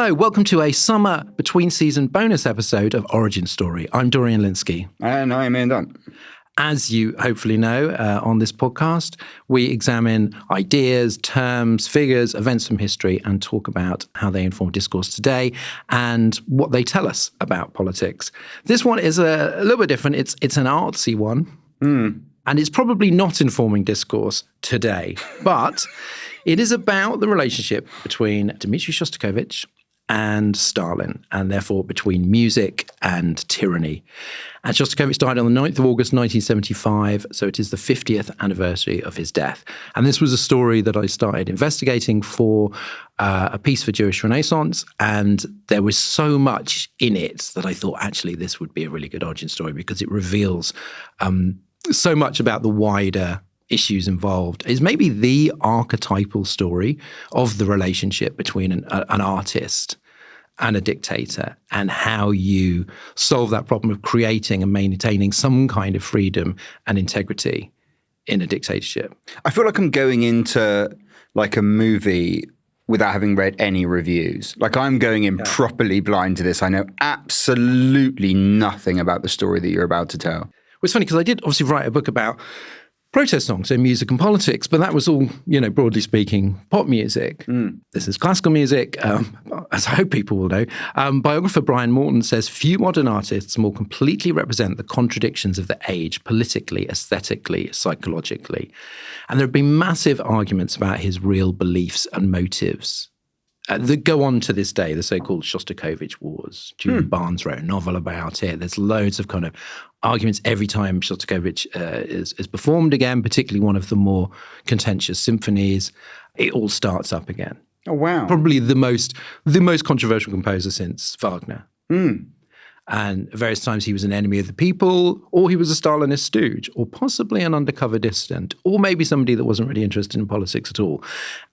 Hello, welcome to a summer between-season bonus episode of Origin Story. I'm Dorian Linsky. And I'm Ian Dunn. As you hopefully know, on this podcast, we examine ideas, terms, figures, events from history, and talk about how they inform discourse today and what they tell us about politics. This one is a little bit different. It's an artsy one, and it's probably not informing discourse today, but it is about the relationship between Dmitri Shostakovich and Stalin, and therefore between music and tyranny. And Shostakovich died on the 9th of August 1975, so it is the 50th anniversary of his death. And this was a story that I started investigating for a piece for Jewish Renaissance, and there was so much in it that I thought, actually, this would be a really good origin story because it reveals so much about the wider issues involved. Is maybe the archetypal story of the relationship between an artist and a dictator, and how you solve that problem of creating and maintaining some kind of freedom and integrity in a dictatorship. I feel like I'm going into like a movie without having read any reviews. Like I'm going in properly blind to this. I know absolutely nothing about the story that you're about to tell. Well, it's funny because I did obviously write a book about protest songs, so music and politics, but that was all, broadly speaking, pop music. This is classical music, as I hope people will know. Biographer Brian Morton says, few modern artists more completely represent the contradictions of the age, politically, aesthetically, psychologically. And there have been massive arguments about his real beliefs and motives that go on to this day, the so-called Shostakovich Wars. Julian Barnes wrote a novel about it. There's loads of kind of arguments every time Shostakovich is performed again, particularly one of the more contentious symphonies. It all starts up again. Oh, wow. Probably the most controversial composer since Wagner. And at various times he was an enemy of the people, or he was a Stalinist stooge, or possibly an undercover dissident, or maybe somebody that wasn't really interested in politics at all.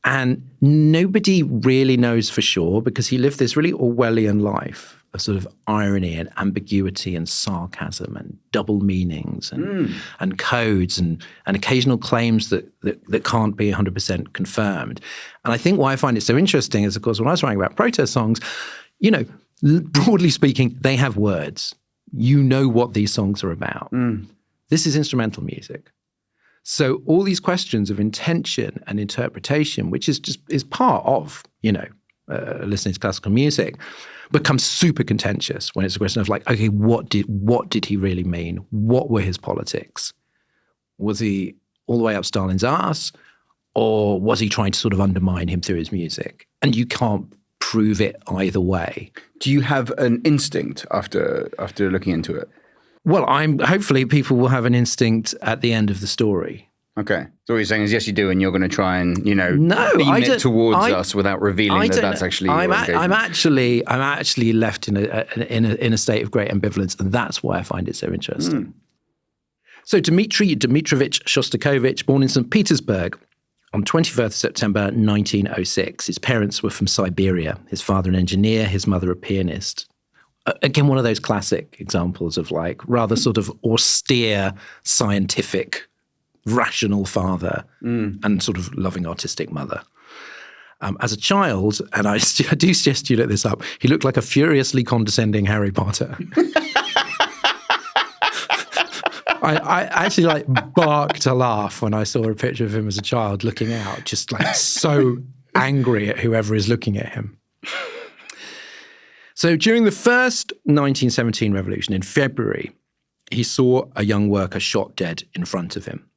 And nobody really knows for sure, because he lived this really Orwellian life of sort of irony and ambiguity and sarcasm and double meanings and codes and occasional claims that can't be 100% confirmed. And I think why I find it so interesting is, of course, when I was writing about protest songs, broadly speaking, they have words. You know what these songs are about. This is instrumental music. So all these questions of intention and interpretation, which is part of, listening to classical music, becomes super contentious when it's a question of like, okay, what did he really mean? What were his politics? Was he all the way up Stalin's arse, or was he trying to sort of undermine him through his music? And you can't prove it either way. Do you have an instinct after looking into it? Well, hopefully people will have an instinct at the end of the story. Okay. So what you're saying is, yes, you do, and you're going to try and, beam it towards us without revealing that's actually your engagement. I'm actually left in a state of great ambivalence, and that's why I find it so interesting. So Dmitri Dmitrovich Shostakovich, born in St. Petersburg on 21st September 1906. His parents were from Siberia. His father an engineer, his mother a pianist. Again, one of those classic examples of like rather sort of austere, scientific, rational father and sort of loving artistic mother. As a child, and I do suggest you look this up, he looked like a furiously condescending Harry Potter. I actually barked a laugh when I saw a picture of him as a child looking out, just like so angry at whoever is looking at him. So during the first 1917 revolution in February, he saw a young worker shot dead in front of him.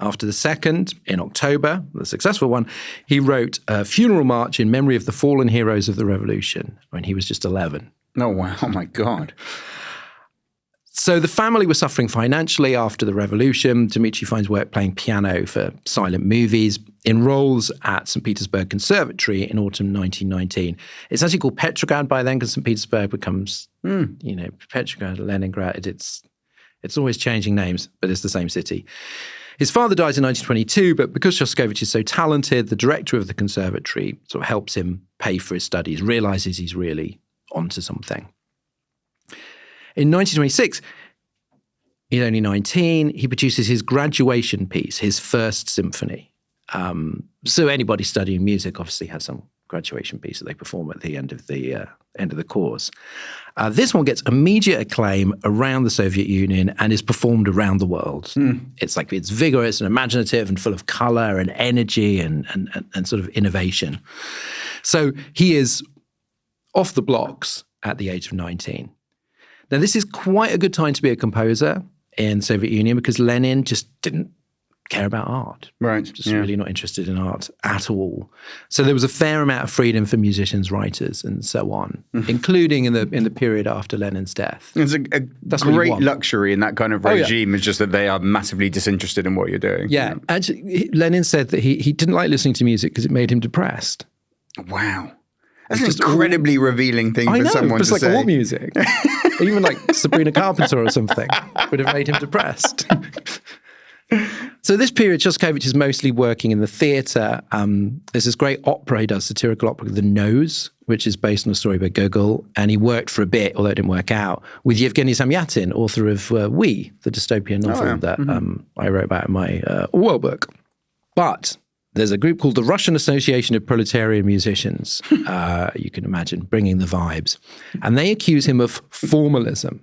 After the second, in October, the successful one, he wrote a funeral march in memory of the fallen heroes of the revolution when he was just 11. Oh, wow. Oh, my God. So the family was suffering financially after the revolution. Dmitri finds work playing piano for silent movies, enrolls at St. Petersburg Conservatory in autumn 1919. It's actually called Petrograd by then because St. Petersburg becomes, Petrograd, Leningrad. It's always changing names, but it's the same city. His father dies in 1922, but because Shostakovich is so talented, the director of the conservatory sort of helps him pay for his studies, realizes he's really onto something. In 1926, he's only 19, he produces his graduation piece, his first symphony. So anybody studying music obviously has some graduation piece that they perform at the end of the course. This one gets immediate acclaim around the Soviet Union and is performed around the world. It's vigorous and imaginative and full of color and energy and sort of innovation. So he is off the blocks at the age of 19. Now, this is quite a good time to be a composer in the Soviet Union because Lenin just didn't care about art. Right. Just really not interested in art at all. So there was a fair amount of freedom for musicians, writers, and so on, including in the period after Lenin's death. It's a great luxury in that kind of regime is just that they are massively disinterested in what you're doing. Yeah. Actually, Lenin said that he didn't like listening to music because it made him depressed. Wow. That's an incredibly revealing thing for someone to say. It's like all music. Even like Sabrina Carpenter or something would have made him depressed. So this period, Shostakovich is mostly working in the theatre. There's this great opera he does, satirical opera, The Nose, which is based on a story by Gogol. And he worked for a bit, although it didn't work out, with Yevgeny Zamyatin, author of We, the dystopian novel that I wrote about in my Orwell book. But there's a group called the Russian Association of Proletarian Musicians. You can imagine, bringing the vibes. And they accuse him of formalism,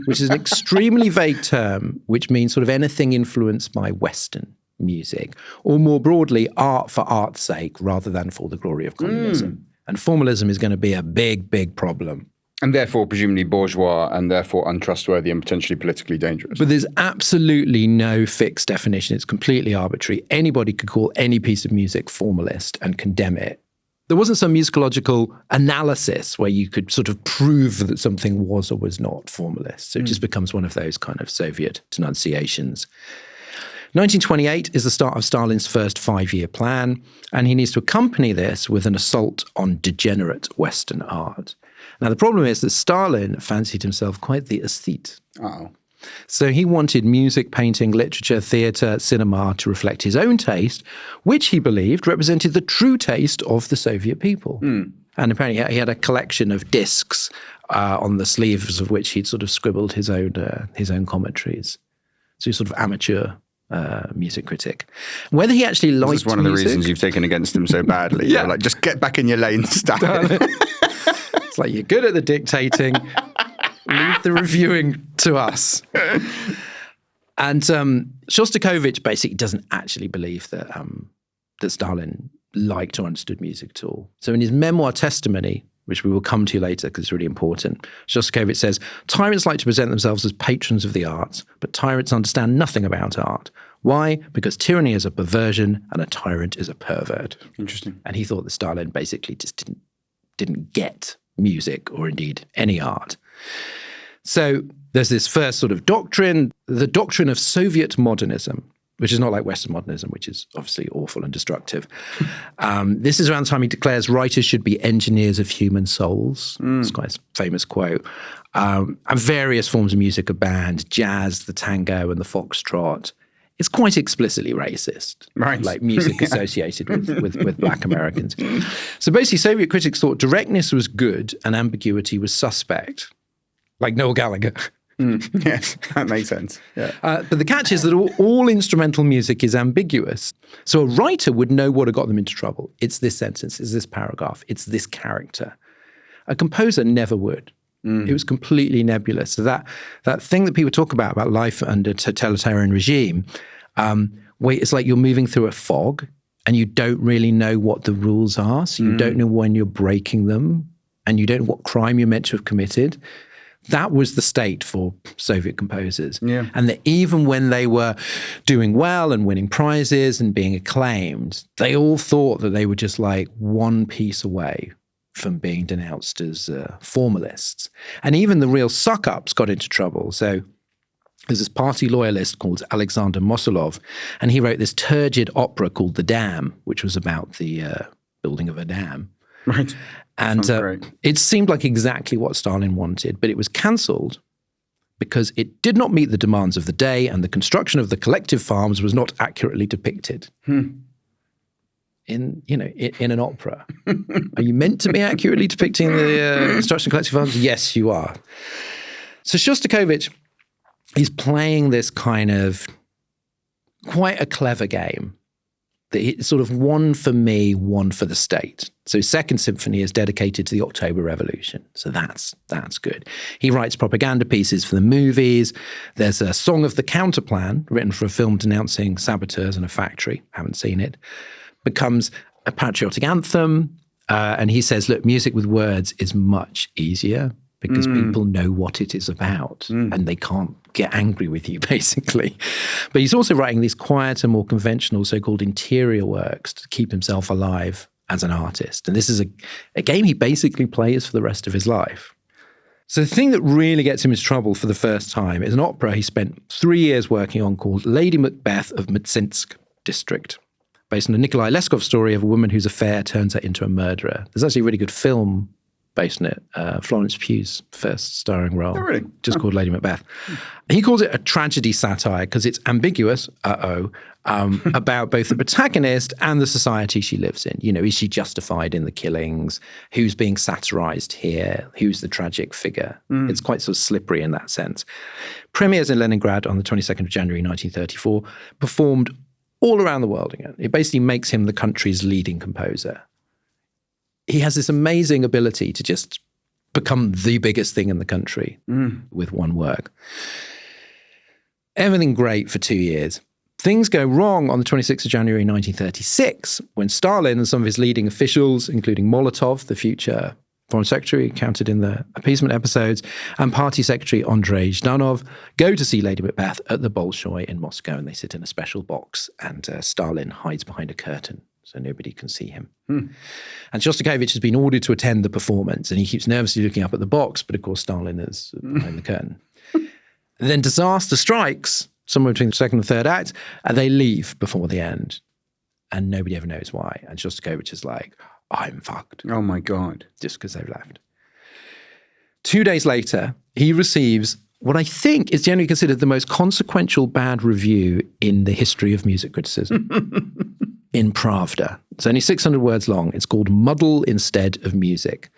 which is an extremely vague term, which means sort of anything influenced by Western music, or more broadly, art for art's sake, rather than for the glory of communism. And formalism is going to be a big, big problem. And therefore, presumably bourgeois, and therefore untrustworthy and potentially politically dangerous. But there's absolutely no fixed definition. It's completely arbitrary. Anybody could call any piece of music formalist and condemn it. There wasn't some musicological analysis where you could sort of prove that something was or was not formalist. So it just becomes one of those kind of Soviet denunciations. 1928 is the start of Stalin's first 5-year plan, and he needs to accompany this with an assault on degenerate Western art. Now, the problem is that Stalin fancied himself quite the aesthete. So he wanted music, painting, literature, theatre, cinema to reflect his own taste, which he believed represented the true taste of the Soviet people. And apparently he had a collection of discs on the sleeves of which he'd sort of scribbled his own commentaries. So he's sort of amateur music critic. Whether he actually liked music... This is one of the reasons you've taken against him so badly. You're like, just get back in your lane, Stalin. It's like, you're good at the dictating. Leave the reviewing to us. And Shostakovich basically doesn't actually believe that Stalin liked or understood music at all. So in his memoir testimony, which we will come to later because it's really important, Shostakovich says, tyrants like to present themselves as patrons of the arts, but tyrants understand nothing about art. Why? Because tyranny is a perversion and a tyrant is a pervert. Interesting. And he thought that Stalin basically just didn't get music or indeed any art. So there's this first sort of doctrine, the doctrine of Soviet modernism, which is not like Western modernism, which is obviously awful and destructive. This is around the time he declares writers should be engineers of human souls. It's quite a famous quote. And various forms of music are banned, jazz, the tango, and the foxtrot. It's quite explicitly racist, right? Like music associated with Black Americans. So basically, Soviet critics thought directness was good and ambiguity was suspect, like Noel Gallagher. Yes, that makes sense. Yeah. But the catch is that all instrumental music is ambiguous. So a writer would know what had got them into trouble. It's this sentence, it's this paragraph, it's this character. A composer never would. It was completely nebulous. So that thing that people talk about life under totalitarian regime, where it's like you're moving through a fog and you don't really know what the rules are. So you don't know when you're breaking them and you don't know what crime you're meant to have committed. That was the state for Soviet composers. Yeah. And that even when they were doing well and winning prizes and being acclaimed, they all thought that they were just like one piece away from being denounced as formalists. And even the real suck-ups got into trouble. So there's this party loyalist called Alexander Mosolov, and he wrote this turgid opera called The Dam, which was about the building of a dam. Right. And it seemed like exactly what Stalin wanted, but it was cancelled because it did not meet the demands of the day and the construction of the collective farms was not accurately depicted. In an opera. Are you meant to be accurately depicting the construction of collective farms? Yes, you are. So Shostakovich is playing this kind of quite a clever game It's sort of one for me, one for the state. So his second symphony is dedicated to the October Revolution. So that's good. He writes propaganda pieces for the movies. There's a Song of the Counterplan written for a film denouncing saboteurs in a factory. Haven't seen it. Becomes a patriotic anthem. And he says, look, music with words is much easier because people know what it is about and they can't get angry with you, basically. But he's also writing these quieter, more conventional so-called interior works to keep himself alive as an artist. And this is a game he basically plays for the rest of his life. So the thing that really gets him into trouble for the first time is an opera he spent 3 years working on called Lady Macbeth of Mtsinsk District, based on a Nikolai Leskov story of a woman whose affair turns her into a murderer. There's actually a really good film based on it, Florence Pugh's first starring role, called Lady Macbeth. He calls it a tragedy satire because it's ambiguous, about both the protagonist and the society she lives in. You know, is she justified in the killings? Who's being satirized here? Who's the tragic figure? It's quite sort of slippery in that sense. Premieres in Leningrad on the 22nd of January 1934, performed all around the world again. It basically makes him the country's leading composer. He has this amazing ability to just become the biggest thing in the country with one work. Everything great for 2 years. Things go wrong on the 26th of January 1936 when Stalin and some of his leading officials, including Molotov, the future foreign secretary counted in the appeasement episodes, and party secretary Andrei Zhdanov, go to see Lady Macbeth at the Bolshoi in Moscow, and they sit in a special box, and Stalin hides behind a curtain so nobody can see him. And Shostakovich has been ordered to attend the performance, and he keeps nervously looking up at the box, but of course Stalin is behind the curtain. And then disaster strikes somewhere between the second and third act, and they leave before the end, and nobody ever knows why. And Shostakovich is like, I'm fucked. Oh my God. Just because they've left. 2 days later, he receives what I think is generally considered the most consequential bad review in the history of music criticism. In Pravda. It's only 600 words long. It's called Muddle Instead of Music.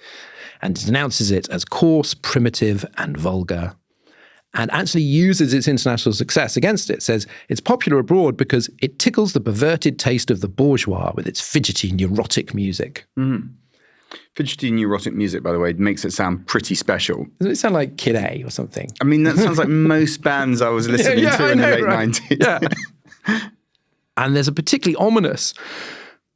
And it denounces it as coarse, primitive, and vulgar. And actually uses its international success against it. It says it's popular abroad because it tickles the perverted taste of the bourgeois with its fidgety, neurotic music. Fidgety, neurotic music, by the way, makes it sound pretty special. Doesn't it sound like Kid A or something? I mean, that sounds like most bands I was listening to in the late 90s. Yeah. And there's a particularly ominous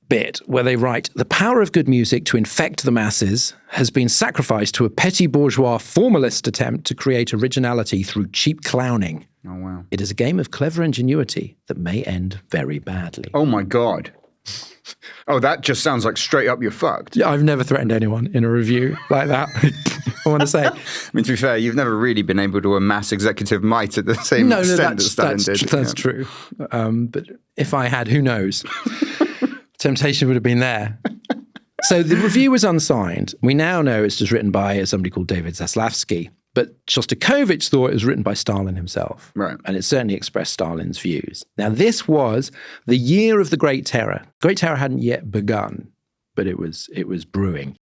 bit where they write, the power of good music to infect the masses has been sacrificed to a petty bourgeois formalist attempt to create originality through cheap clowning. Oh, wow. It is a game of clever ingenuity that may end very badly. Oh, my God. Oh, that just sounds like straight up you're fucked. Yeah, I've never threatened anyone in a review like that. I want to say. I mean, to be fair, you've never really been able to amass executive might at the same extent that Stalin did. That's true. But if I had, who knows? Temptation would have been there. So the review was unsigned. We now know it's just written by somebody called David Zaslavsky. But Shostakovich thought it was written by Stalin himself. Right. And it certainly expressed Stalin's views. Now, this was the year of the Great Terror. Great Terror hadn't yet begun, but it was brewing.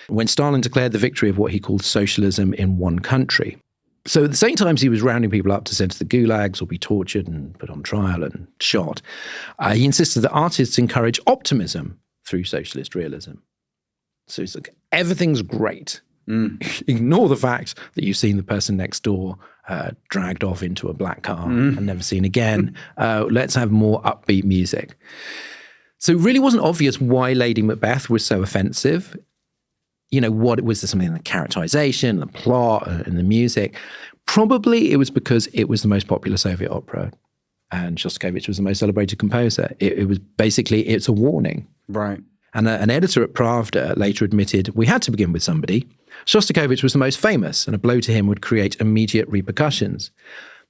When Stalin declared the victory of what he called socialism in one country. So at the same time he was rounding people up to send to the gulags or be tortured and put on trial and shot, he insisted that artists encourage optimism through socialist realism. So it's like, everything's great. Ignore the fact that you've seen the person next door dragged off into a black car and never seen again. Let's have more upbeat music. So it really wasn't obvious why Lady Macbeth was so offensive. You know, what was there something in the characterization, the plot, and the music? Probably it was because it was the most popular Soviet opera, and Shostakovich was the most celebrated composer. It was basically, it's a warning. Right. And an editor at Pravda later admitted, we had to begin with somebody. Shostakovich was the most famous, and a blow to him would create immediate repercussions.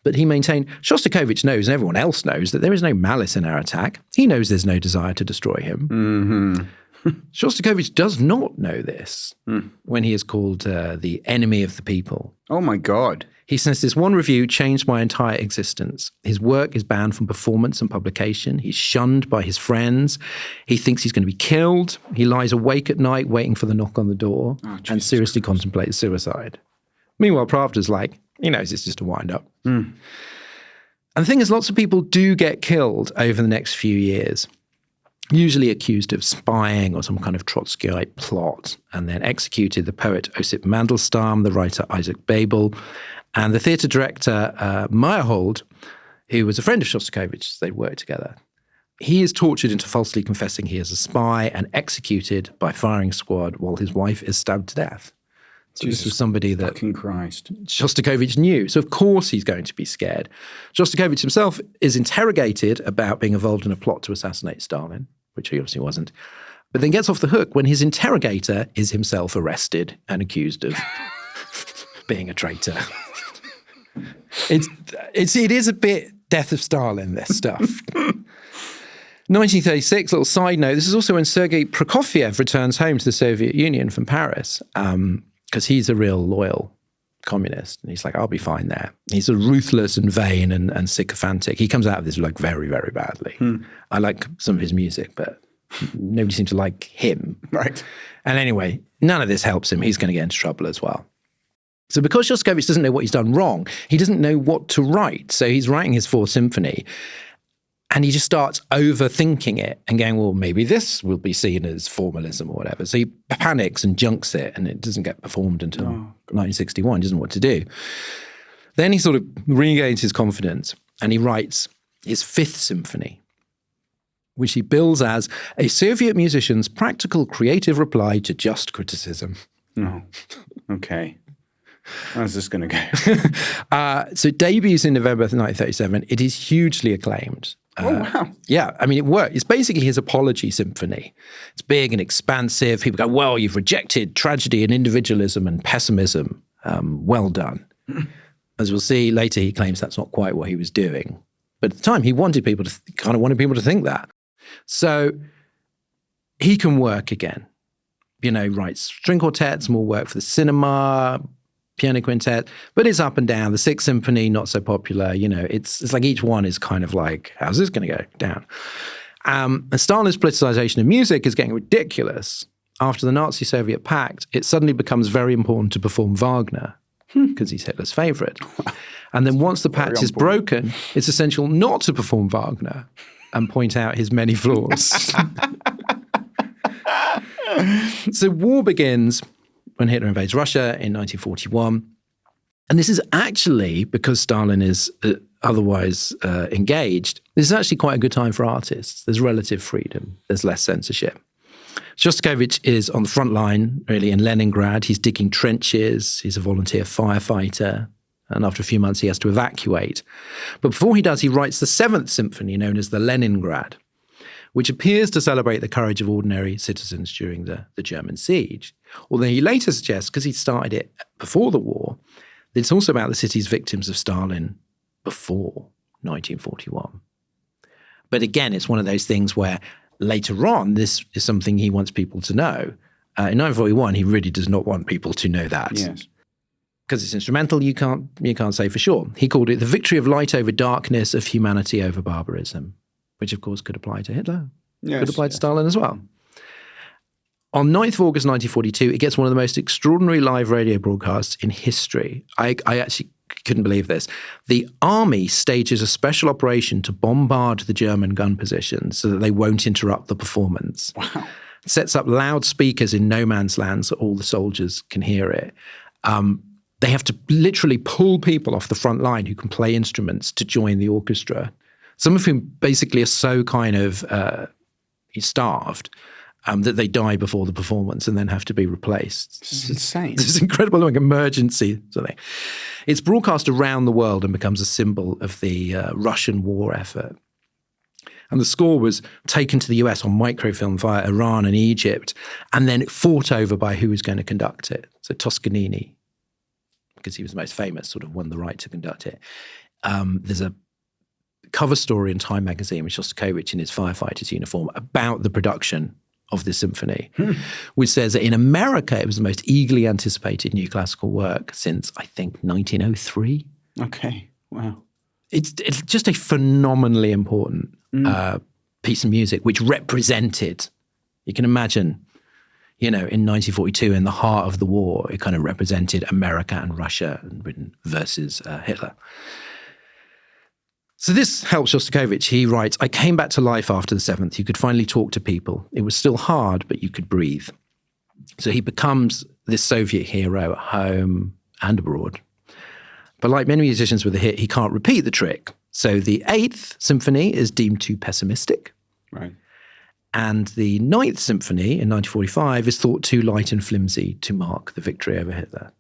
But he maintained, Shostakovich knows, and everyone else knows, that there is no malice in our attack. He knows there's no desire to destroy him. Mm-hmm. Shostakovich does not know this when he is called the enemy of the people. Oh, my God. He says, this one review changed my entire existence. His work is banned from performance and publication. He's shunned by his friends. He thinks he's going to be killed. He lies awake at night waiting for the knock on the door and seriously contemplates suicide. Meanwhile, Pravda's like, he knows it's just a wind-up. And the thing is, lots of people do get killed over the next few years. usually accused of spying or some kind of Trotskyite plot, and then executed the poet Osip Mandelstam, the writer Isaac Babel, and the theatre director Meyerhold, who was a friend of Shostakovich. They worked together. He is tortured into falsely confessing he is a spy and executed by firing squad while his wife is stabbed to death. So this was somebody that Shostakovich knew. So of course he's going to be scared. Shostakovich himself is interrogated about being involved in a plot to assassinate Stalin, which he obviously wasn't, but then gets off the hook when his interrogator is himself arrested and accused of being a traitor. It is a bit Death of Stalin, this stuff. 1936, little side note, this is also when Sergei Prokofiev returns home to the Soviet Union from Paris, because he's a real loyal communist. And he's like, I'll be fine there. He's sort of ruthless and vain and sycophantic. He comes out of this like very, very badly. I like some of his music, but nobody seems to like him. Right. And anyway, none of this helps him. He's going to get into trouble as well. So because Shostakovich doesn't know what he's done wrong, he doesn't know what to write. So he's writing his Fourth Symphony, and he just starts overthinking it and going, well, maybe this will be seen as formalism or whatever. So he panics and junks it, and it doesn't get performed until 1961. He doesn't know what to do. Then he sort of regains his confidence, and he writes his Fifth Symphony, which he bills as a Soviet musician's practical creative reply to just criticism. Oh, okay. How's this going to go? So it debuts in November 1937. It is hugely acclaimed. Wow. Yeah, I mean, it worked. It's basically his apology symphony. It's big and expansive. People go, well, you've rejected tragedy and individualism and pessimism. Well done. As we'll see later, he claims that's not quite what he was doing. But at the time, he wanted people to think that. So he can work again. Writes string quartets, more work for the cinema, piano quintet, but it's up and down. The Sixth Symphony, not so popular. It's like each one is kind of like, how's this going to go down? And Stalin's politicization of music is getting ridiculous. After the Nazi-Soviet pact, it suddenly becomes very important to perform Wagner because he's Hitler's favorite. And then once the pact is broken, it's essential not to perform Wagner and point out his many flaws. So war begins when Hitler invades Russia in 1941. And this is actually, because Stalin is otherwise engaged, this is actually quite a good time for artists. There's relative freedom. There's less censorship. Shostakovich is on the front line, really, in Leningrad. He's digging trenches. He's a volunteer firefighter. And after a few months, he has to evacuate. But before he does, he writes the Seventh Symphony, known as the Leningrad, which appears to celebrate the courage of ordinary citizens during the German siege. Although he later suggests, because he started it before the war, that it's also about the city's victims of Stalin before 1941. But again, it's one of those things where later on, this is something he wants people to know. In 1941, he really does not want people to know that. Yes. Because it's instrumental, you can't say for sure. He called it the victory of light over darkness, of humanity over barbarism, which of course could apply to Hitler, could apply to Stalin as well. On 9th of August 1942, it gets one of the most extraordinary live radio broadcasts in history. I actually couldn't believe this. The army stages a special operation to bombard the German gun positions so that they won't interrupt the performance. Wow. It sets up loudspeakers in no man's land so all the soldiers can hear it. They have to literally pull people off the front line who can play instruments to join the orchestra. Some of whom basically are so kind of starved that they die before the performance and then have to be replaced. It's insane. It's incredible, like emergency something. It's broadcast around the world and becomes a symbol of the Russian war effort. And the score was taken to the US on microfilm via Iran and Egypt, and then fought over by who was going to conduct it. So Toscanini, because he was the most famous, sort of won the right to conduct it. There's a cover story in Time magazine with Shostakovich in his firefighter's uniform about the production of this symphony, which says that in America it was the most eagerly anticipated new classical work since, I think, 1903. Okay, wow. It's just a phenomenally important piece of music which represented, you can imagine, in 1942, in the heart of the war, it kind of represented America and Russia and Britain versus Hitler. So this helps Shostakovich. He writes, I came back to life after the 7th. You could finally talk to people. It was still hard, but you could breathe. So he becomes this Soviet hero at home and abroad. But like many musicians with a hit, he can't repeat the trick. So the 8th symphony is deemed too pessimistic. Right. And the 9th symphony in 1945 is thought too light and flimsy to mark the victory over Hitler.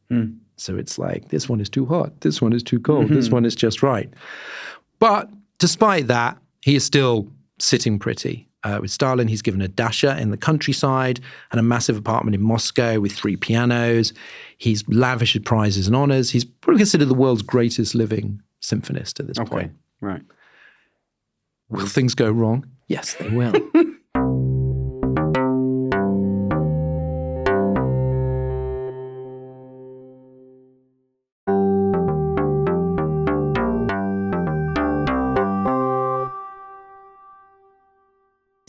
So it's like, this one is too hot, this one is too cold, this one is just right. But despite that, he is still sitting pretty. With Stalin, he's given a dacha in the countryside and a massive apartment in Moscow with 3 pianos. He's lavish with prizes and honors. He's probably considered the world's greatest living symphonist at this point. Right. Will things go wrong? Yes, they will.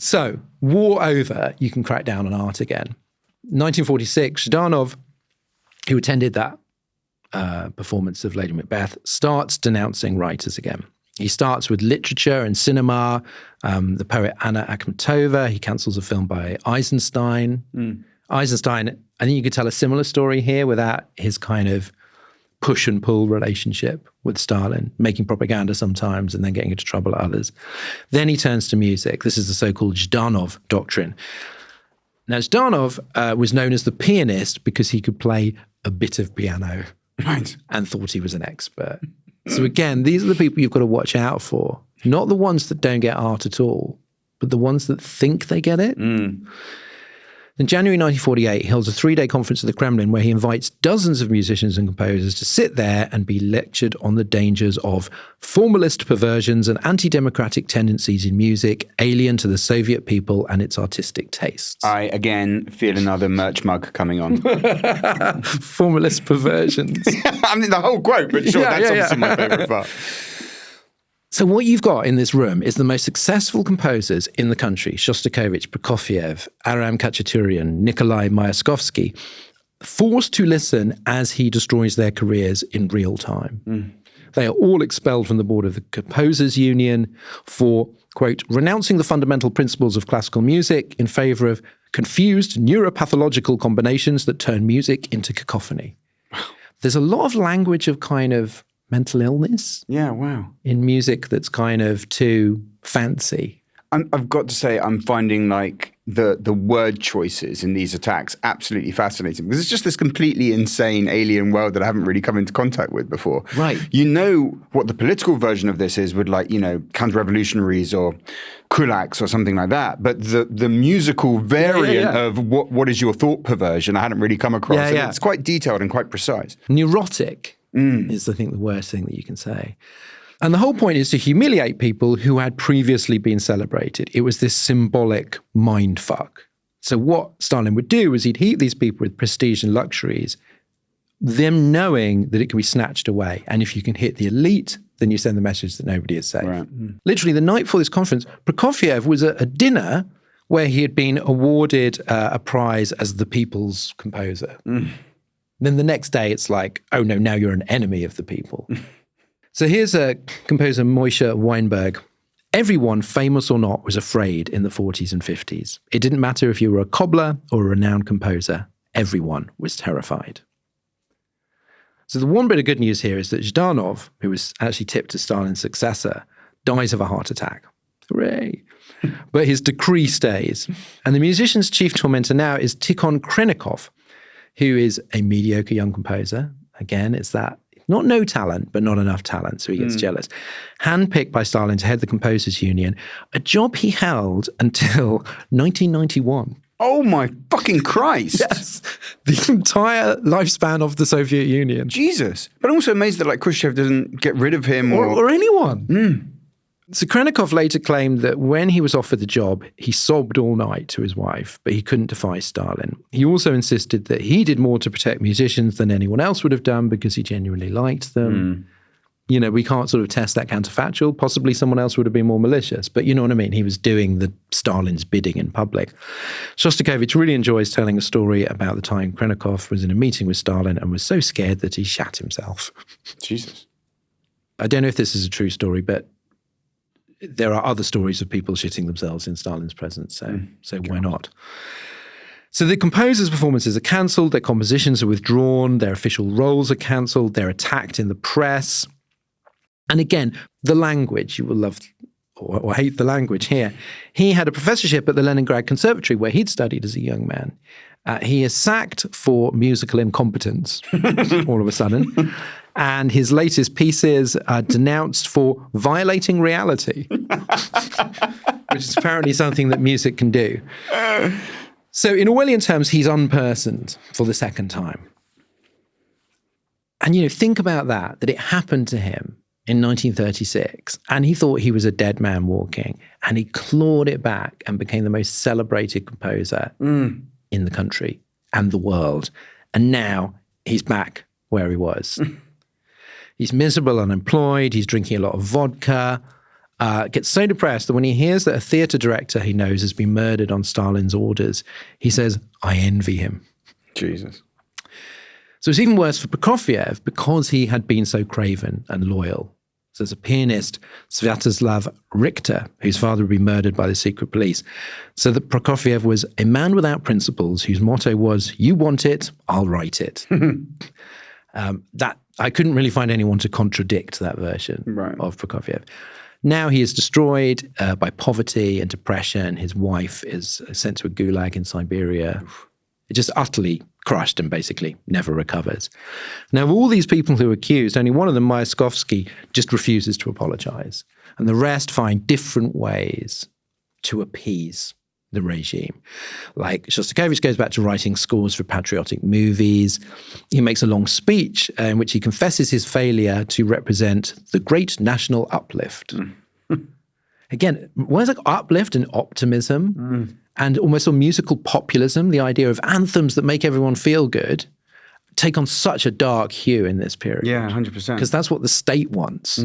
So, war over, you can crack down on art again. 1946, Zhdanov, who attended that performance of Lady Macbeth, starts denouncing writers again. He starts with literature and cinema, the poet Anna Akhmatova. He cancels a film by Eisenstein. Eisenstein, I think you could tell a similar story here without his kind of push and pull relationship with Stalin, making propaganda sometimes and then getting into trouble at others. Then he turns to music. This is the so-called Zhdanov doctrine. Now, Zhdanov was known as the pianist because he could play a bit of piano and thought he was an expert. So again, these are the people you've got to watch out for. Not the ones that don't get art at all, but the ones that think they get it. In January 1948, he holds a 3-day conference at the Kremlin where he invites dozens of musicians and composers to sit there and be lectured on the dangers of formalist perversions and anti-democratic tendencies in music, alien to the Soviet people and its artistic tastes. I, again, feel another merch mug coming on. Formalist perversions. I mean, the whole quote, but sure, that's obviously my favourite part. So what you've got in this room is the most successful composers in the country, Shostakovich, Prokofiev, Aram Khachaturian, Nikolai Mayakovsky, forced to listen as he destroys their careers in real time. They are all expelled from the board of the Composers Union for, quote, renouncing the fundamental principles of classical music in favor of confused neuropathological combinations that turn music into cacophony. There's a lot of language of kind of mental illness in music that's kind of too fancy. I've got to say, I'm finding like the word choices in these attacks absolutely fascinating because it's just this completely insane alien world that I haven't really come into contact with before. Right. You know what the political version of this is with like, you know, counter-revolutionaries or kulaks or something like that. But the musical variant of what is your thought perversion, I hadn't really come across. And it's quite detailed and quite precise. Neurotic is, I think, the worst thing that you can say. And the whole point is to humiliate people who had previously been celebrated. It was this symbolic mind fuck. So what Stalin would do is he'd heap these people with prestige and luxuries, them knowing that it can be snatched away. And if you can hit the elite, then you send the message that nobody is safe. Right. Literally, the night before this conference, Prokofiev was at a dinner where he had been awarded a prize as the people's composer. Then the next day, it's like, oh no, now you're an enemy of the people. So here's a composer, Moshe Weinberg. Everyone, famous or not, was afraid in the 40s and 50s. It didn't matter if you were a cobbler or a renowned composer. Everyone was terrified. So the one bit of good news here is that Zhdanov, who was actually tipped as Stalin's successor, dies of a heart attack. Hooray! But his decree stays. And the musician's chief tormentor now is Tikhon Khrennikov, who is a mediocre young composer. Again, it's that, not no talent, but not enough talent, so he gets jealous. Handpicked by Stalin to head the Composers Union, a job he held until 1991. Oh my fucking Christ. Yes, the entire lifespan of the Soviet Union. Jesus. But I'm also amazed that like Khrushchev doesn't get rid of him or anyone. So Khrennikov later claimed that when he was offered the job, he sobbed all night to his wife, but he couldn't defy Stalin. He also insisted that he did more to protect musicians than anyone else would have done because he genuinely liked them. You know, we can't sort of test that counterfactual. Possibly someone else would have been more malicious, but you know what I mean? He was doing the Stalin's bidding in public. Shostakovich really enjoys telling a story about the time Khrennikov was in a meeting with Stalin and was so scared that he shat himself. Jesus. I don't know if this is a true story, but there are other stories of people shitting themselves in Stalin's presence, so why not? So the composers' performances are cancelled, their compositions are withdrawn, their official roles are cancelled, they're attacked in the press. And again, the language, you will love or hate the language here. He had a professorship at the Leningrad Conservatory where he'd studied as a young man. He is sacked for musical incompetence all of a sudden. And his latest pieces are denounced for violating reality, which is apparently something that music can do. So in Orwellian terms, he's unpersoned for the second time. And, think about that it happened to him in 1936, and he thought he was a dead man walking, and he clawed it back and became the most celebrated composer in the country and the world. And now he's back where he was. He's miserable, unemployed, he's drinking a lot of vodka, gets so depressed that when he hears that a theatre director he knows has been murdered on Stalin's orders, he says, I envy him. Jesus. So it's even worse for Prokofiev because he had been so craven and loyal. So there's a pianist, Sviatoslav Richter, whose father had been murdered by the secret police. So that Prokofiev was a man without principles whose motto was, you want it, I'll write it. That I couldn't really find anyone to contradict that version of Prokofiev. Now he is destroyed by poverty and depression. His wife is sent to a gulag in Siberia. It just utterly crushed and basically never recovers. Now, of all these people who are accused, only one of them, Mayakovsky, just refuses to apologize. And the rest find different ways to appease the regime. Like Shostakovich goes back to writing scores for patriotic movies. He makes a long speech in which he confesses his failure to represent the great national uplift. Again, words like uplift and optimism and almost a musical populism, the idea of anthems that make everyone feel good, take on such a dark hue in this period. Yeah, 100%. Because that's what the state wants.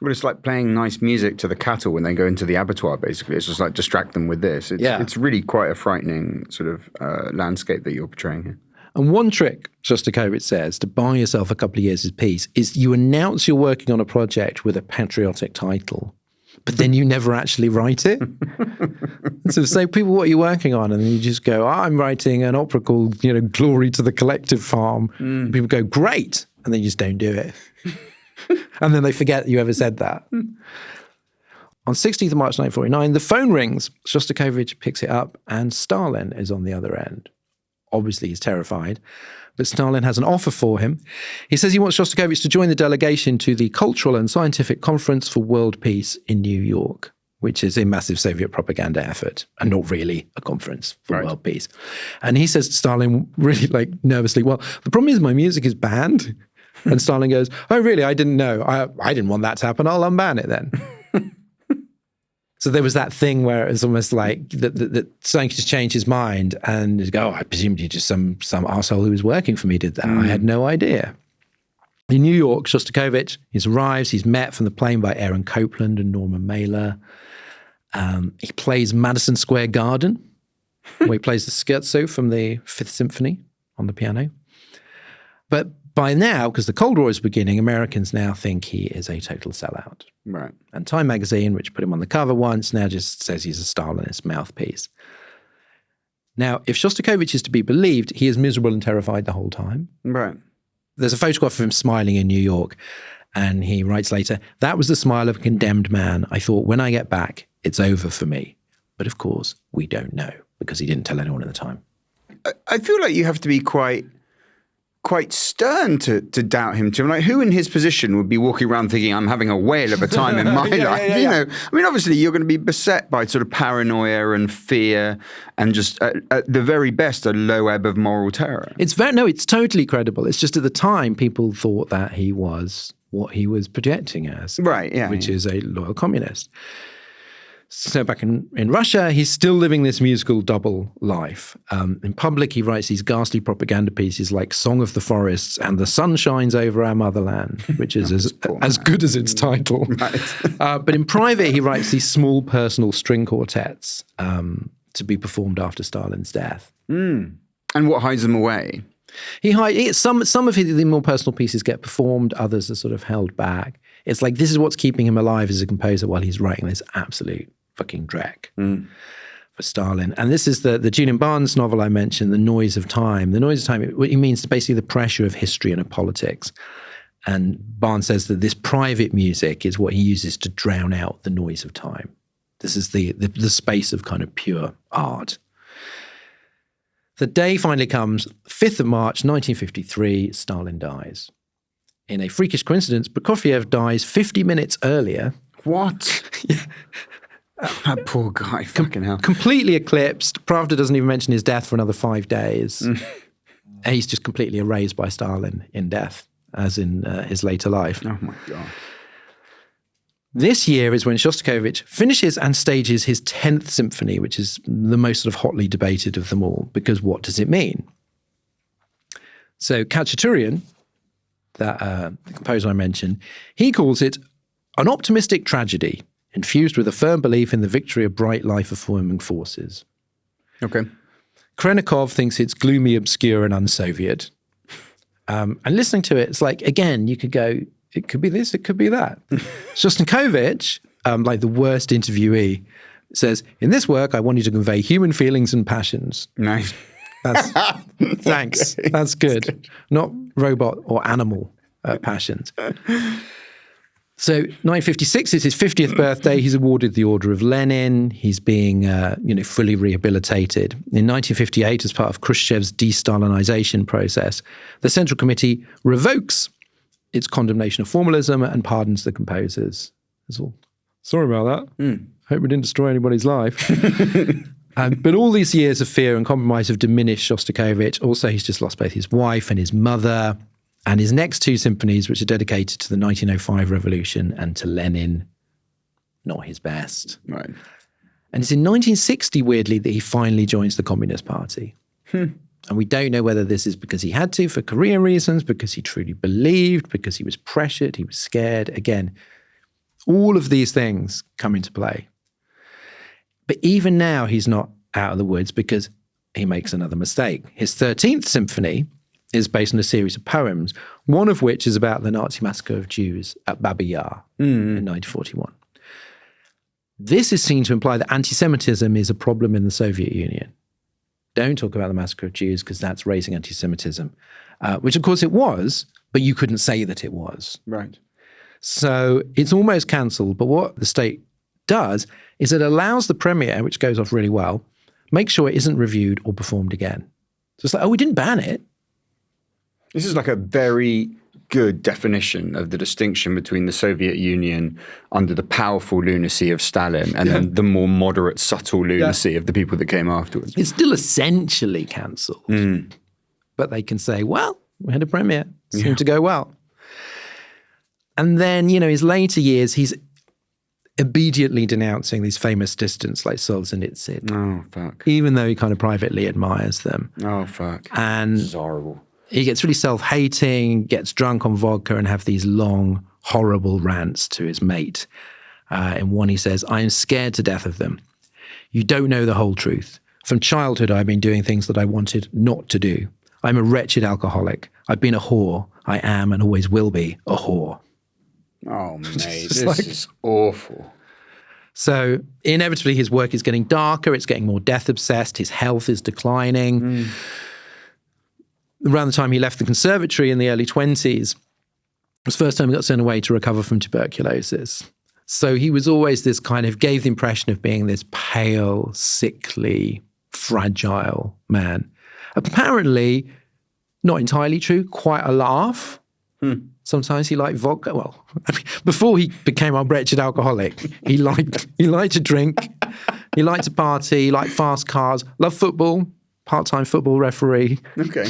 Well, it's like playing nice music to the cattle when they go into the abattoir, basically. It's just like distract them with this. It's really quite a frightening sort of landscape that you're portraying here. And one trick, Shostakovich says, to buy yourself a couple of years of peace is you announce you're working on a project with a patriotic title, but then you never actually write it. So say, people, what are you working on? And then you just go, I'm writing an opera called, Glory to the Collective Farm. People go, great. And then you just don't do it. And then they forget you ever said that. On 16th of March 1949, the phone rings. Shostakovich picks it up and Stalin is on the other end. Obviously, he's terrified, but Stalin has an offer for him. He says he wants Shostakovich to join the delegation to the Cultural and Scientific Conference for World Peace in New York, which is a massive Soviet propaganda effort and not really a conference for world peace. And he says to Stalin really nervously, well, the problem is my music is banned. And Stalin goes, oh, really? I didn't know. I didn't want that to happen. I'll unban it then. So there was that thing where it was almost like that Stalin just changed his mind and he'd go, I presumed you just some arsehole who was working for me did that. I had no idea. In New York, Shostakovich, he arrives. He's met from the plane by Aaron Copland and Norman Mailer. He plays Madison Square Garden, where he plays the scherzo from the Fifth Symphony on the piano. But by now, because the Cold War is beginning, Americans now think he is a total sellout. Right. And Time magazine, which put him on the cover once, now just says he's a Stalinist mouthpiece. Now, if Shostakovich is to be believed, he is miserable and terrified the whole time. Right. There's a photograph of him smiling in New York, and he writes later, that was the smile of a condemned man. I thought, when I get back, it's over for me. But of course, we don't know, because he didn't tell anyone at the time. I feel like you have to be quite stern to doubt him too. Like, who in his position would be walking around thinking, I'm having a whale of a time in my life? I mean, obviously you're going to be beset by sort of paranoia and fear and just at the very best, a low ebb of moral terror. It's totally credible. It's just at the time people thought that he was what he was projecting as. Right, yeah. Which is a loyal communist. So back in Russia, he's still living this musical double life. In public, he writes these ghastly propaganda pieces like Song of the Forests and The Sun Shines Over Our Motherland, which is as good as its title. Right. But in private, he writes these small personal string quartets to be performed after Stalin's death. And what hides them away? Some of the more personal pieces get performed, others are sort of held back. It's like this is what's keeping him alive as a composer while he's writing this absolute fucking dreck for Stalin. And this is the Julian Barnes novel I mentioned, The Noise of Time. The Noise of Time, what it means is basically the pressure of history and of politics. And Barnes says that this private music is what he uses to drown out the noise of time. This is the space of kind of pure art. The day finally comes, 5th of March, 1953, Stalin dies. In a freakish coincidence, Prokofiev dies 50 minutes earlier. What? Yeah. That poor guy, fucking hell. Completely eclipsed. Pravda doesn't even mention his death for another 5 days. And he's just completely erased by Stalin in death, as in his later life. Oh my God. This year is when Shostakovich finishes and stages his 10th symphony, which is the most sort of hotly debated of them all, because what does it mean? So Khachaturian, the composer I mentioned, he calls it an optimistic tragedy infused with a firm belief in the victory of bright life-affirming forces. Okay. Khrennikov thinks it's gloomy, obscure, and un-Soviet. And listening to it, it's like, again, you could go, it could be this, it could be that. Shostakovich, like the worst interviewee, says, in this work, I want you to convey human feelings and passions. Nice. Thanks. Okay. That's good. Not robot or animal passions. So 1956 is his 50th birthday. He's awarded the Order of Lenin. He's being, fully rehabilitated. In 1958, as part of Khrushchev's de-Stalinization process, the Central Committee revokes its condemnation of formalism and pardons the composers. That's all. Sorry about that. Hope we didn't destroy anybody's life. But all these years of fear and compromise have diminished Shostakovich. Also, he's just lost both his wife and his mother. And his next 2 symphonies, which are dedicated to the 1905 revolution and to Lenin, not his best. Right. And it's in 1960, weirdly, that he finally joins the Communist Party. And we don't know whether this is because he had to for career reasons, because he truly believed, because he was pressured, he was scared. Again, all of these things come into play. But even now, he's not out of the woods because he makes another mistake. His 13th symphony is based on a series of poems, one of which is about the Nazi massacre of Jews at Babi Yar in 1941. This is seen to imply that anti-Semitism is a problem in the Soviet Union. Don't talk about the massacre of Jews because that's raising anti-Semitism, which of course it was, but you couldn't say that it was. Right. So it's almost cancelled, but what the state does is it allows the premiere, which goes off really well, make sure it isn't reviewed or performed again. So it's like, oh, we didn't ban it. This is like a very good definition of the distinction between the Soviet Union under the powerful lunacy of Stalin and then the more moderate, subtle lunacy of the people that came afterwards. It's still essentially cancelled. But they can say, well, we had a premiere. It seemed to go well. And then, his later years, he's immediately denouncing these famous dissidents like Solzhenitsyn. Oh, fuck. Even though he kind of privately admires them. Oh, fuck. And this is horrible. He gets really self-hating, gets drunk on vodka and have these long, horrible rants to his mate. In one, he says, I am scared to death of them. You don't know the whole truth. From childhood, I've been doing things that I wanted not to do. I'm a wretched alcoholic. I've been a whore. I am and always will be a whore. Oh, mate, this is awful. So inevitably, his work is getting darker. It's getting more death-obsessed. His health is declining. Around the time he left the conservatory in the early 20s, it was the first time he got sent away to recover from tuberculosis. So he was always this kind of, gave the impression of being this pale, sickly, fragile man. Apparently, not entirely true, quite a laugh. Sometimes he liked vodka. Well, before he became a wretched alcoholic, he liked to drink, he liked to party, he liked fast cars, loved football, part-time football referee. Okay.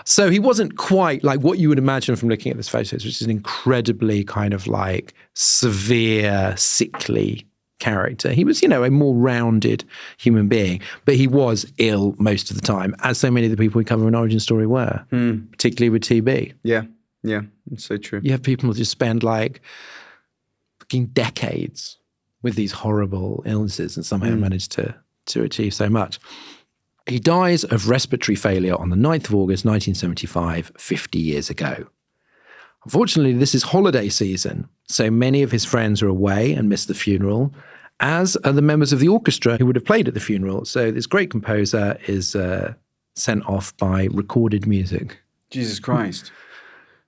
So he wasn't quite like what you would imagine from looking at this photos, which is an incredibly kind of like severe, sickly character. He was, a more rounded human being, but he was ill most of the time, as so many of the people we cover in Origin Story were, particularly with TB. Yeah, it's so true. You have people who just spend like fucking decades with these horrible illnesses and somehow manage to achieve so much. He dies of respiratory failure on the 9th of August, 1975, 50 years ago. Unfortunately, this is holiday season, so many of his friends are away and miss the funeral, as are the members of the orchestra who would have played at the funeral. So this great composer is sent off by recorded music. Jesus Christ.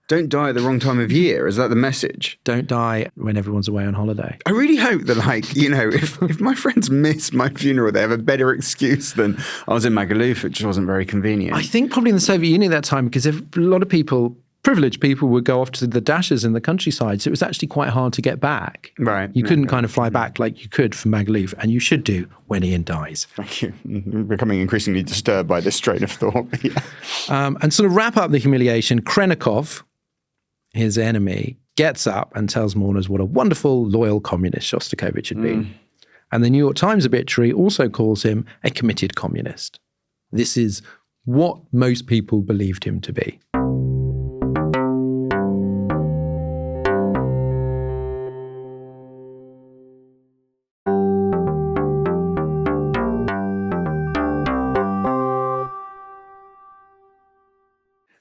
Don't die at the wrong time of year. Is that the message? Don't die when everyone's away on holiday. I really hope that, if my friends miss my funeral, they have a better excuse than I was in Magaluf, which wasn't very convenient. I think probably in the Soviet Union at that time, because a lot of people, privileged people, would go off to the dashas in the countryside. So it was actually quite hard to get back. Right. You couldn't kind of fly back like you could from Magaluf, and you should do when Ian dies. Thank you. I'm becoming increasingly disturbed by this strain of thought. Yeah. And sort of wrap up the humiliation, Khrennikov, his enemy, gets up and tells mourners what a wonderful, loyal communist Shostakovich had been. And the New York Times obituary also calls him a committed communist. This is what most people believed him to be.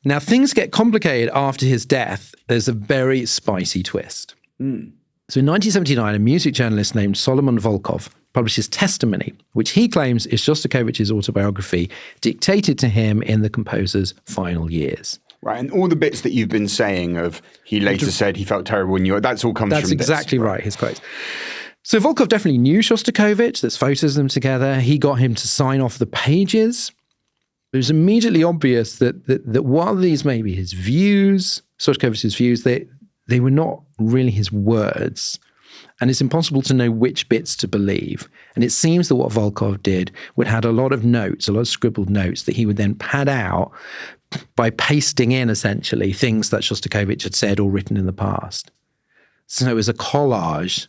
Now, things get complicated after his death. There's a very spicy twist. So in 1979, a music journalist named Solomon Volkov publishes testimony, which he claims is Shostakovich's autobiography, dictated to him in the composer's final years. Right, and all the bits that you've been saying of he later said he felt terrible in New York, that's all comes from this. That's exactly right, his quotes. So Volkov definitely knew Shostakovich. There's photos of them together. He got him to sign off the pages. It was immediately obvious that while these may be his views, Shostakovich's views, they were not really his words. And it's impossible to know which bits to believe. And it seems that what Volkov did had a lot of notes, a lot of scribbled notes that he would then pad out by pasting in, essentially, things that Shostakovich had said or written in the past. So it was a collage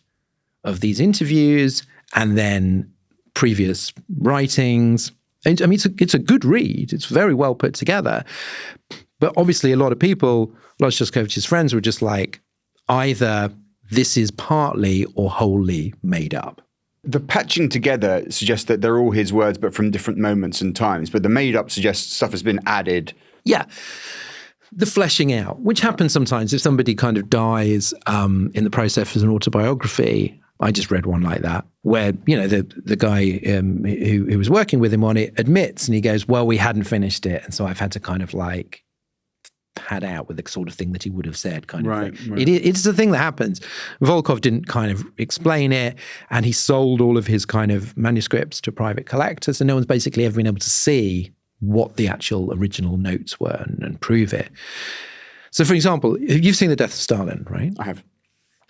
of these interviews and then previous writings. And, I mean, it's a good read. It's very well put together. But obviously a lot of Shostakovich's friends were just like, either this is partly or wholly made up. The patching together suggests that they're all his words, but from different moments and times. But the made up suggests stuff has been added. Yeah. The fleshing out, which happens sometimes if somebody kind of dies in the process of an autobiography. I just read one like that where, the guy who was working with him on it admits, and he goes, well, we hadn't finished it. And so I've had to kind of like pad out with the sort of thing that he would have said kind of thing. Right. It's the thing that happens. Volkov didn't kind of explain it, and he sold all of his kind of manuscripts to private collectors, and no one's basically ever been able to see what the actual original notes were and prove it. So, for example, you've seen The Death of Stalin, right? I have.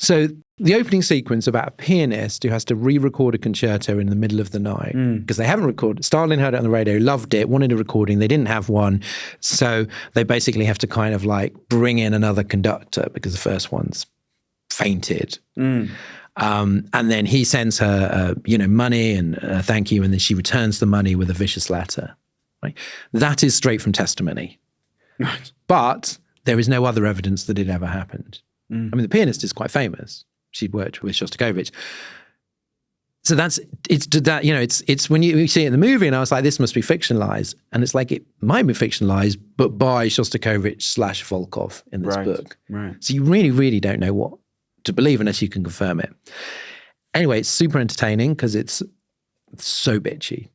So the opening sequence about a pianist who has to re-record a concerto in the middle of the night because they haven't recorded. Stalin heard it on the radio, loved it, wanted a recording. They didn't have one. So they basically have to kind of like bring in another conductor because the first one's fainted. And then he sends her, money and thank you. And then she returns the money with a vicious letter. Right? That is straight from testimony. Right. But there is no other evidence that it ever happened. I mean, the pianist is quite famous. She'd worked with Shostakovich. So it's when you see it in the movie, and I was like, this must be fictionalized. And it's like, it might be fictionalized, but by Shostakovich / Volkov in this book. Right. So you really, really don't know what to believe unless you can confirm it. Anyway, it's super entertaining because it's so bitchy.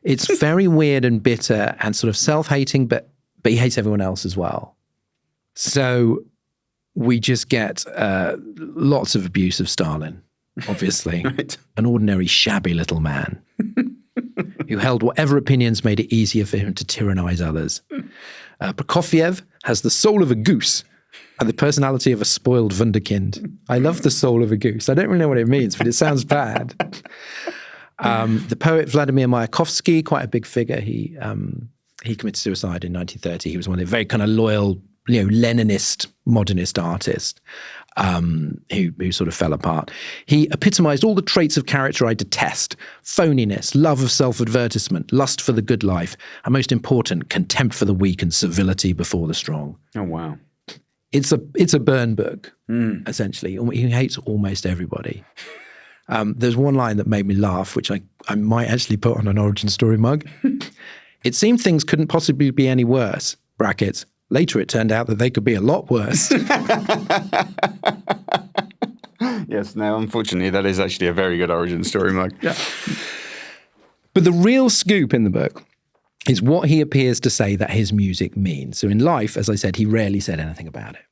It's very weird and bitter and sort of self-hating, but he hates everyone else as well. So we just get lots of abuse of Stalin, obviously. Right. An ordinary, shabby little man who held whatever opinions made it easier for him to tyrannize others. Prokofiev has the soul of a goose and the personality of a spoiled wunderkind. I love the soul of a goose. I don't really know what it means, but it sounds bad. The poet Vladimir Mayakovsky, quite a big figure. He committed suicide in 1930. He was one of the very kind of loyal, Leninist, modernist artist who sort of fell apart. He epitomized all the traits of character I detest: phoniness, love of self-advertisement, lust for the good life, and most important, contempt for the weak and civility before the strong. Oh, wow. It's a burn book, essentially. He hates almost everybody. There's one line that made me laugh, which I might actually put on an origin story mug. It seemed things couldn't possibly be any worse, brackets. Later it turned out that they could be a lot worse. Yes, no, unfortunately, that is actually a very good origin story mug. Yeah. But the real scoop in the book is what he appears to say that his music means. So in life, as I said, he rarely said anything about it.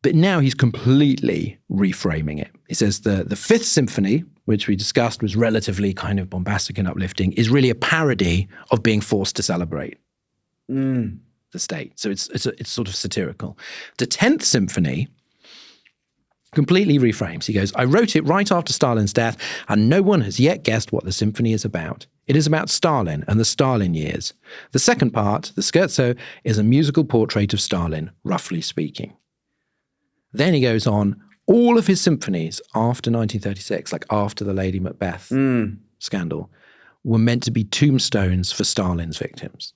But now he's completely reframing it. He says the Fifth Symphony, which we discussed was relatively kind of bombastic and uplifting, is really a parody of being forced to celebrate the state. So it's sort of satirical. The 10th Symphony completely reframes. He goes, I wrote it right after Stalin's death, and no one has yet guessed what the symphony is about. It is about Stalin and the Stalin years. The second part, the scherzo, is a musical portrait of Stalin, roughly speaking. Then he goes on, all of his symphonies after 1936, like after the Lady Macbeth scandal, were meant to be tombstones for Stalin's victims.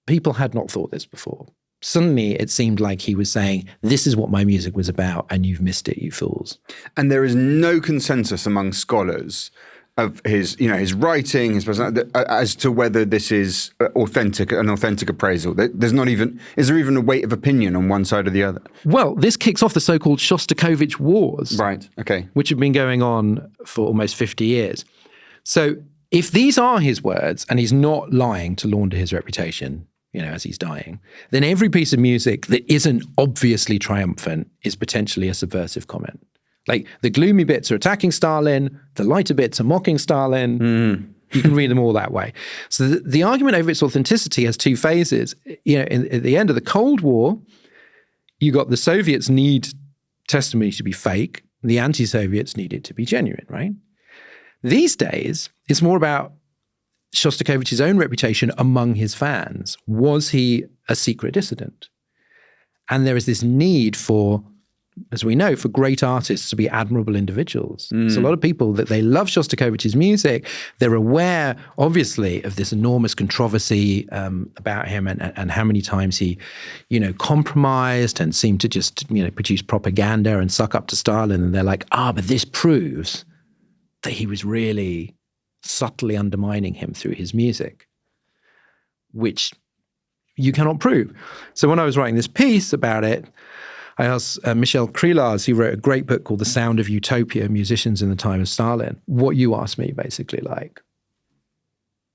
People had not thought this before. Suddenly, it seemed like he was saying, this is what my music was about, and you've missed it, you fools. And there is no consensus among scholars of his writing, his personality, as to whether this is an authentic appraisal. There's not even, is there even a weight of opinion on one side or the other? Well, this kicks off the so-called Shostakovich Wars. Right, okay. Which have been going on for almost 50 years. So if these are his words, and he's not lying to launder his reputation, as he's dying, then every piece of music that isn't obviously triumphant is potentially a subversive comment. Like the gloomy bits are attacking Stalin, the lighter bits are mocking Stalin. You can read them all that way. So the argument over its authenticity has two phases. At the end of the Cold War, you got the Soviets need testimony to be fake, the anti-Soviets need it to be genuine, right? These days, it's more about Shostakovich's own reputation among his fans. Was he a secret dissident? And there is this need for, as we know, for great artists to be admirable individuals. So a lot of people that they love Shostakovich's music, they're aware, obviously, of this enormous controversy about him and how many times he, compromised and seemed to just, produce propaganda and suck up to Stalin. And they're like, but this proves that he was really subtly undermining him through his music, which you cannot prove. So when I was writing this piece about it, I asked Michel Krylaz, who wrote a great book called The Sound of Utopia, Musicians in the Time of Stalin, what you asked me, basically, like,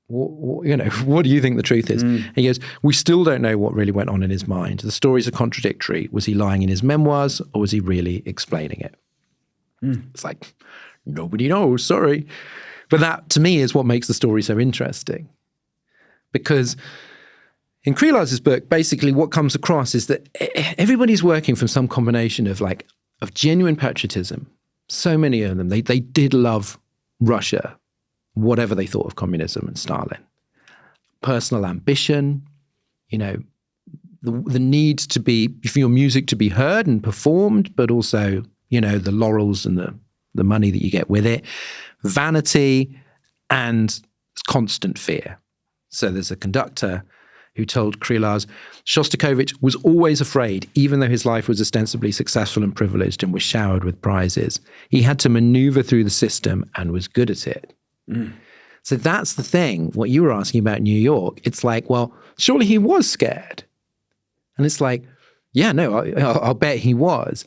what do you think the truth is? He goes, we still don't know what really went on in his mind. The stories are contradictory. Was he lying in his memoirs, or was he really explaining it? It's like, nobody knows, sorry. But that, to me, is what makes the story so interesting. Because in Krylaz's book, basically what comes across is that everybody's working from some combination of genuine patriotism. So many of them, they did love Russia, whatever they thought of communism and Stalin. Personal ambition, the need to be, for your music to be heard and performed, but also, the laurels and the money that you get with it. Vanity and constant fear. So there's a conductor who told Krylaz, Shostakovich was always afraid, even though his life was ostensibly successful and privileged and was showered with prizes. He had to maneuver through the system and was good at it. So that's the thing, what you were asking about New York. It's like, well, surely he was scared. And it's like, yeah, no, I'll bet he was.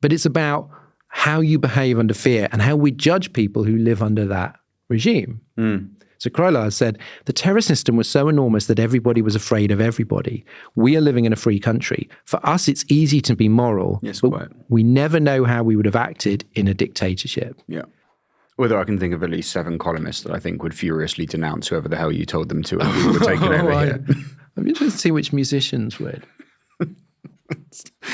But it's about how you behave under fear and how we judge people who live under that regime. So Krylaz said, the terror system was so enormous that everybody was afraid of everybody. We are living in a free country. For us, it's easy to be moral, yes, but quite. We never know how we would have acted in a dictatorship. Yeah. Although I can think of at least 7 columnists that I think would furiously denounce whoever the hell you told them to and we were taking over here. I'm interested to see which musicians would.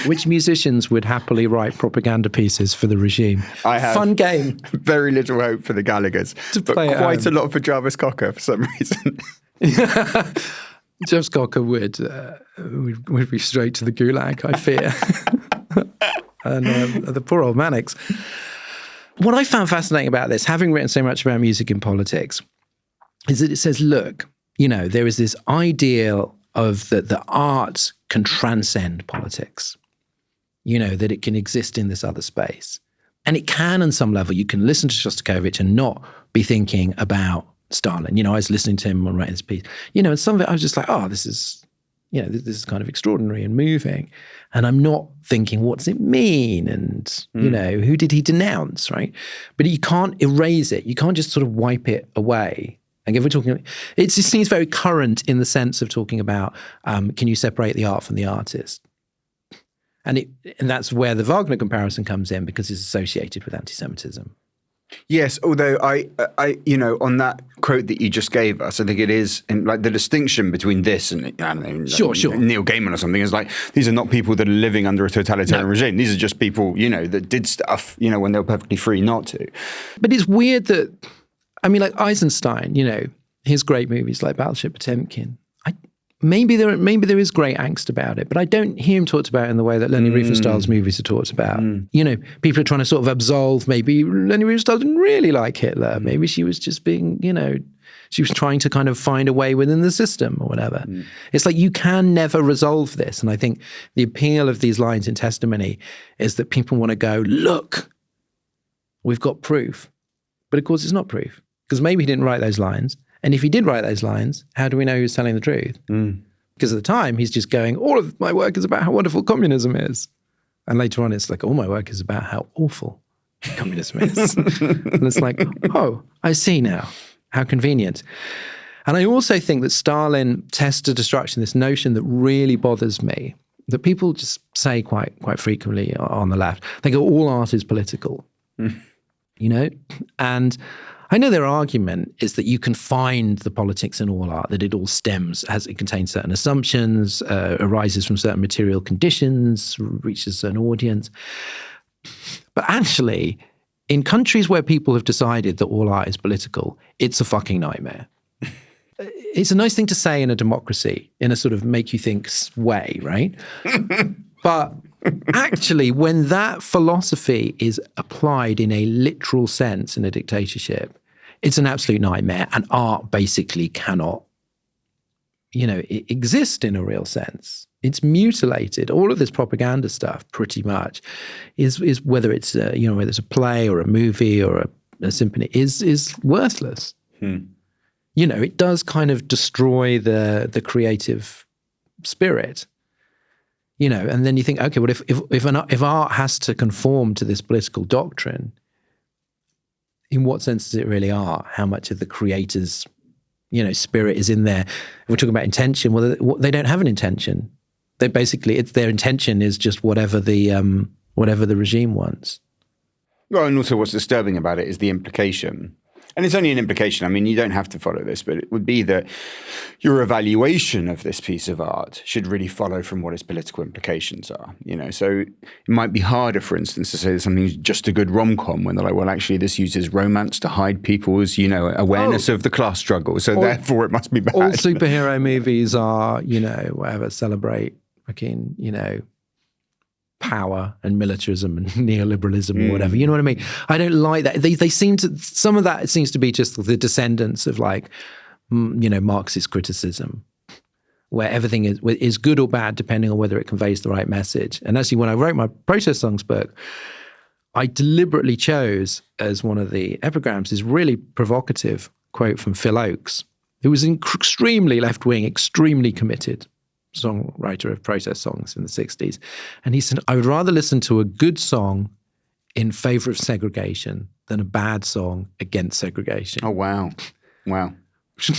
Which musicians would happily write propaganda pieces for the regime? I have fun game. Very little hope for the Gallaghers, but quite a lot for Jarvis Cocker for some reason. Jarvis Cocker would be straight to the gulag, I fear. And the poor old Mannix. What I found fascinating about this, having written so much about music in politics, is that it says, look, there is this ideal of that the arts can transcend politics. that it can exist in this other space. And it can on some level. You can listen to Shostakovich and not be thinking about Stalin. I was listening to him on writing this piece. And some of it I was just like, oh, this is kind of extraordinary and moving. And I'm not thinking, what does it mean? And, who did he denounce, right? But you can't erase it. You can't just sort of wipe it away. And if we're talking, it just seems very current in the sense of talking about, can you separate the art from the artist? And that's where the Wagner comparison comes in, because it's associated with anti-Semitism. Yes, although I on that quote that you just gave us, I think it is like the distinction between this and, I don't know, sure. Neil Gaiman or something is like, these are not people that are living under a totalitarian regime. These are just people, that did stuff, when they were perfectly free not to. But it's weird that, like Eisenstein, his great movies like Battleship Potemkin, maybe there is great angst about it, but I don't hear him talked about in the way that Leni Riefenstahl's movies are talked about. People are trying to sort of absolve, maybe Leni Riefenstahl didn't really like Hitler. Maybe she was just being, she was trying to kind of find a way within the system or whatever. It's like you can never resolve this. And I think the appeal of these lines in Testimony is that people want to go, look, we've got proof. But of course it's not proof, because maybe he didn't write those lines. And if he did write those lines, how do we know he was telling the truth? Because at the time, he's just going, all of my work is about how wonderful communism is. And later on, it's like, all my work is about how awful communism is. And it's like, oh, I see now. How convenient. And I also think that Stalin tests to destruction, this notion that really bothers me, that people just say quite frequently on the left. They go, all art is political. And I know their argument is that you can find the politics in all art, that it all it contains certain assumptions, arises from certain material conditions, reaches a certain audience. But actually, in countries where people have decided that all art is political, it's a fucking nightmare. It's a nice thing to say in a democracy, in a sort of make you think way, right? But actually, when that philosophy is applied in a literal sense in a dictatorship, it's an absolute nightmare. And art basically cannot, exist in a real sense. It's mutilated. All of this propaganda stuff, pretty much, is whether it's whether it's a play or a movie or a symphony, is worthless. It does kind of destroy the creative spirit. And then you think, okay, well, if art has to conform to this political doctrine, in what sense is it really art? How much of the creator's, spirit is in there? If we're talking about intention, well, they don't have an intention. They basically, their intention is just whatever the regime wants. Well, and also what's disturbing about it is the implication. And it's only an implication. I mean, you don't have to follow this, but it would be that your evaluation of this piece of art should really follow from what its political implications are. So it might be harder, for instance, to say that something's just a good rom-com when they're like, well, actually, this uses romance to hide people's, awareness of the class struggle. So therefore, it must be bad. All superhero movies are, whatever, celebrate fucking, power and militarism and neoliberalism or whatever. You know what I mean? I don't like that. They seem to, some of that, it seems to be just the descendants of Marxist criticism, where everything is good or bad depending on whether it conveys the right message. And actually, when I wrote my protest songs book, I deliberately chose as one of the epigrams this really provocative quote from Phil Oakes, who was extremely left-wing, extremely committed songwriter of protest songs in the 60s. And he said, I would rather listen to a good song in favor of segregation than a bad song against segregation. Oh, wow. Wow.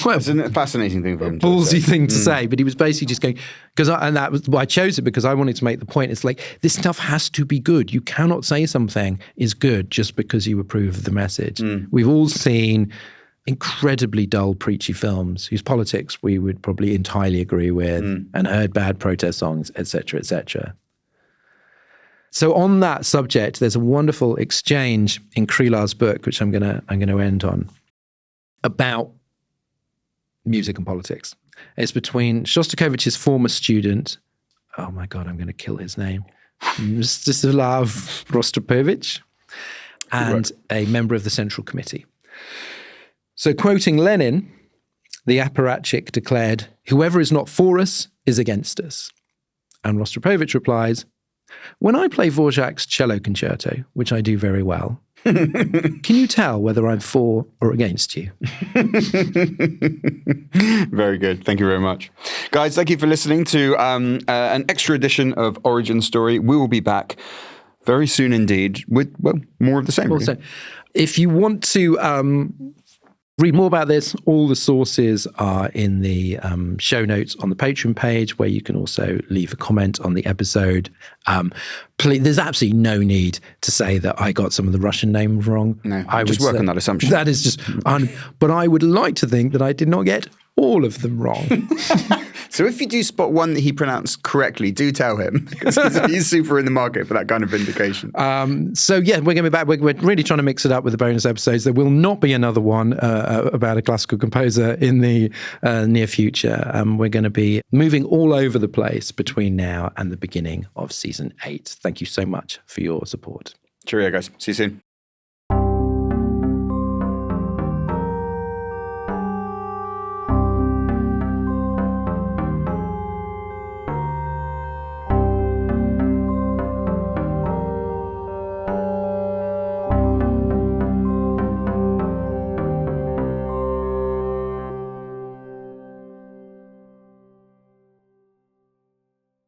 Well, it's a fascinating thing for him to ballsy say. thing to say, but he was basically just going, that was why I chose it, because I wanted to make the point. It's like, this stuff has to be good. You cannot say something is good just because you approve of the message. We've all seen incredibly dull, preachy films whose politics we would probably entirely agree with, and heard bad protest songs, etc., etc. So on that subject, there's a wonderful exchange in Krylar's book, which I'm gonna end on, about music and politics. It's between Shostakovich's former student, oh my God, I'm going to kill his name, Mstislav Rostropovich, and a member of the Central Committee. So quoting Lenin, the apparatchik declared, whoever is not for us is against us. And Rostropovich replies, When I play Dvorak's cello concerto, which I do very well, can you tell whether I'm for or against you? Very good. Thank you very much. Guys, thank you for listening to an extra edition of Origin Story. We will be back very soon indeed with, well, more of the same. Also, if you want to read more about this, all the sources are in the show notes on the Patreon page, where you can also leave a comment on the episode. Please, there's absolutely no need to say that I got some of the Russian names wrong. No, I just work on that assumption. That is just, but I would like to think that I did not get all of them wrong. So if you do spot one that he pronounced correctly, do tell him, because he's super in the market for that kind of vindication. So yeah, we're going to be back. We're really trying to mix it up with the bonus episodes. There will not be another one about a classical composer in the near future. We're going to be moving all over the place between now and the beginning of season 8. Thank you so much for your support. Cheerio, guys. See you soon.